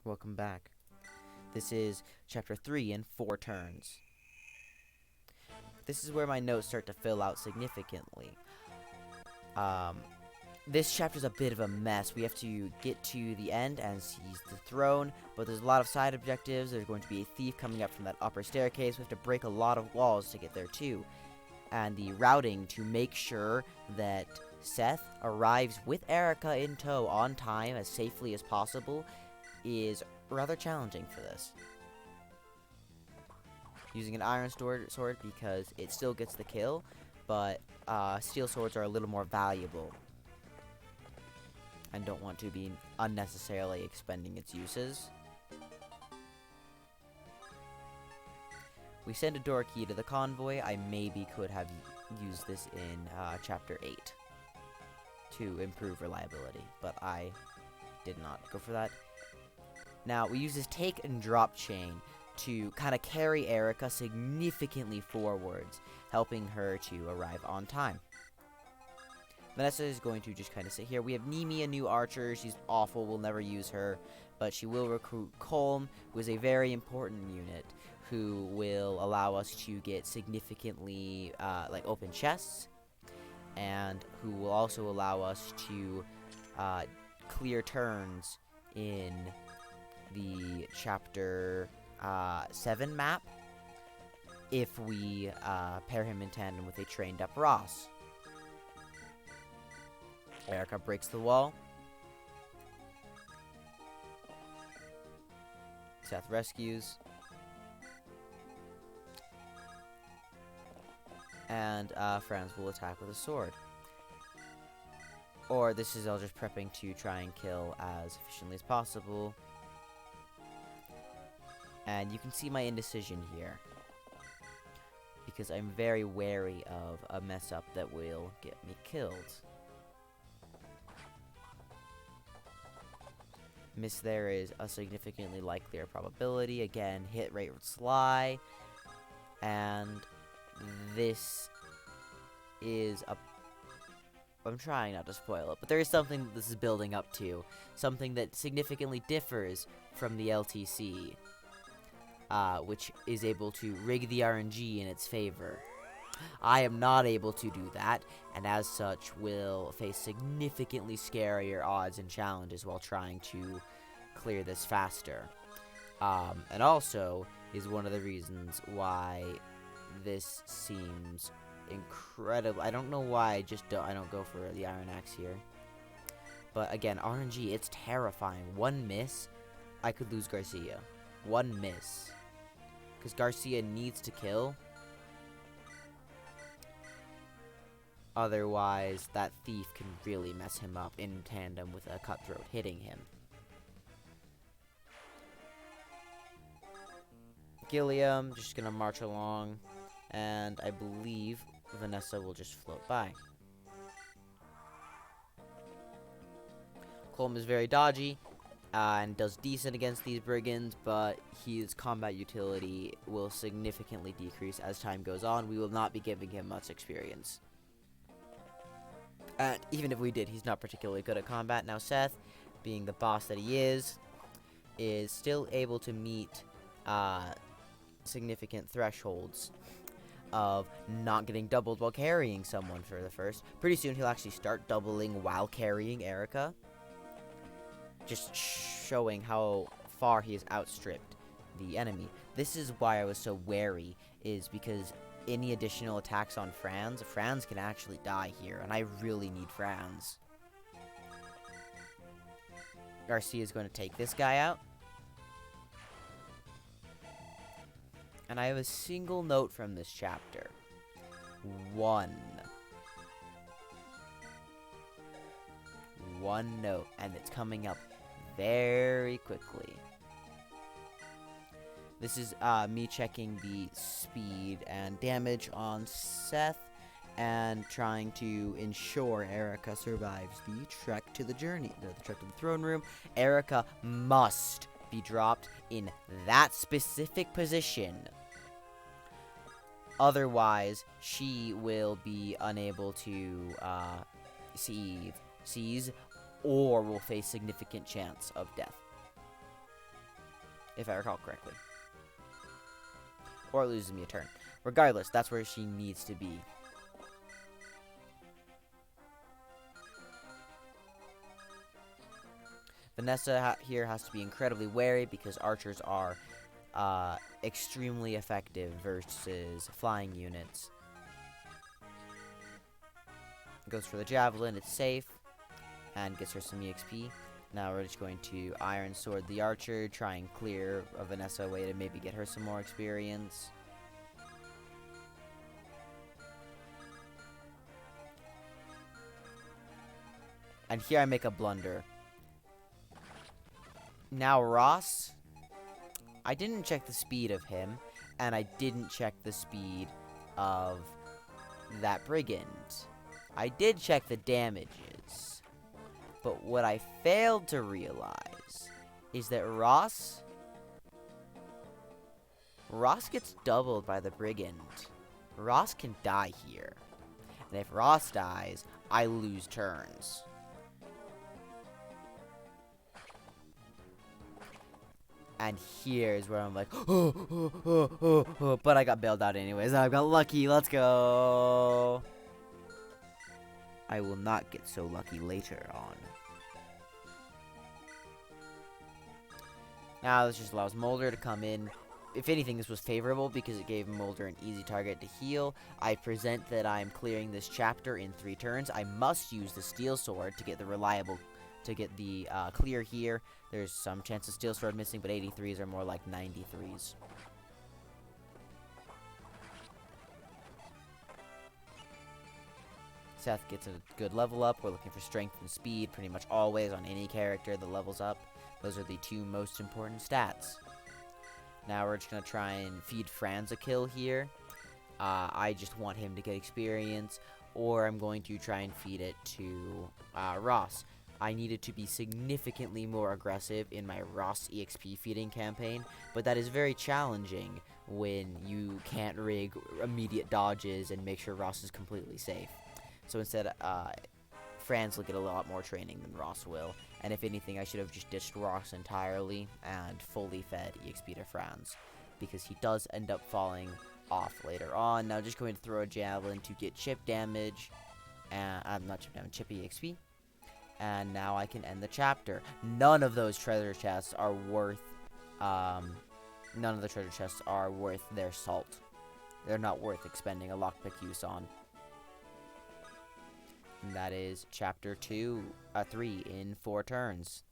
Welcome back. This is chapter 3 in 4 turns. This is where my notes start to fill out significantly. This chapter's a bit of a mess. We have to get to the end and seize the throne, but there's a lot of side objectives. There's going to be a thief coming up from that upper staircase. We have to break a lot of walls to get there too. And the routing to make sure that Seth arrives with Erica in tow on time as safely as possible is rather challenging for this. Using an iron sword because it still gets the kill, but steel swords are a little more valuable and don't want to be unnecessarily expending its uses. We send a door key to the convoy. I maybe could have used this in chapter 8 to improve reliability, but I did not go for that. Now, we use this take and drop chain to kind of carry Erica significantly forwards, helping her to arrive on time. Vanessa is going to just kind of sit here. We have Nimi, a new archer. She's awful. We'll never use her, but she will recruit Colm, who is a very important unit, who will allow us to get significantly, open chests, and who will also allow us to clear turns in the chapter 7 map if we pair him in tandem with a trained up Ross. Erica breaks the wall. Seth rescues. And Franz will attack with a sword. Or this is all just prepping to try and kill as efficiently as possible. And you can see my indecision here, because I'm very wary of a mess up that will get me killed. Miss there is a significantly likelier probability. Again, hit rate would lie. And this is a... I'm trying not to spoil it, but there is something that this is building up to. Something that significantly differs from the LTC. Which is able to rig the RNG in its favor. I am not able to do that, and as such will face significantly scarier odds and challenges while trying to clear this faster. And also is one of the reasons why this seems incredible. I don't know why I don't go for the Iron Axe here. But again, RNG, it's terrifying. One miss, I could lose Garcia. One miss. Because Garcia needs to kill. Otherwise, that thief can really mess him up in tandem with a cutthroat hitting him. Gilliam, just gonna march along. And I believe Vanessa will just float by. Colm is very dodgy. And does decent against these brigands, but his combat utility will significantly decrease as time goes on. We will not be giving him much experience. And even if we did, he's not particularly good at combat. Now Seth, being the boss that he is still able to meet significant thresholds of not getting doubled while carrying someone for the first. Pretty soon he'll actually start doubling while carrying Erica. Just showing how far he has outstripped the enemy. This is why I was so wary, is because any additional attacks on Franz can actually die here, and I really need Franz. Garcia is going to take this guy out. And I have a single note from this chapter. One note, and it's coming up very quickly. This is me checking the speed and damage on Seth and trying to ensure Erica survives the trek to the trek to the throne room. Erica must be dropped in that specific position. Otherwise, she will be unable to seize or will face significant chance of death. if I recall correctly. Or it loses me a turn. Regardless, that's where she needs to be. Vanessa here has to be incredibly wary because archers are extremely effective versus flying units. Goes for the javelin, it's safe, and gets her some EXP. Now we're just going to Iron Sword the archer, try and clear Vanessa away to maybe get her some more experience. And here I make a blunder. Now Ross, I didn't check the speed of him, and I didn't check the speed of that brigand. I did check the damages, but what I failed to realize is that Ross gets doubled by the brigand. Ross can die here, and if Ross dies, I lose turns. And here's where I'm like, but I got bailed out anyways. I got lucky. Let's go. I will not get so lucky later on. Now this just allows Mulder to come in. If anything, this was favorable because it gave Mulder an easy target to heal. I present that I'm clearing this chapter in 3 turns. I must use the Steel Sword to get the reliable, clear here. There's some chance of Steel Sword missing, but 83s are more like 93s. Seth gets a good level up. We're looking for strength and speed pretty much always on any character that levels up. Those are the 2 most important stats. Now we're just going to try and feed Franz a kill here. I just want him to get experience, or I'm going to try and feed it to Ross. I needed to be significantly more aggressive in my Ross EXP feeding campaign, but that is very challenging when you can't rig immediate dodges and make sure Ross is completely safe. So instead, Franz will get a lot more training than Ross will, and if anything, I should have just ditched Ross entirely and fully fed EXP to Franz, because he does end up falling off later on. Now just going to throw a javelin to get chip damage, and not chip damage, chip EXP. And now I can end the chapter. None of those treasure chests are worth, none of the treasure chests are worth their salt. They're not worth expending a lockpick use on. And that is chapter 3 in 4 turns.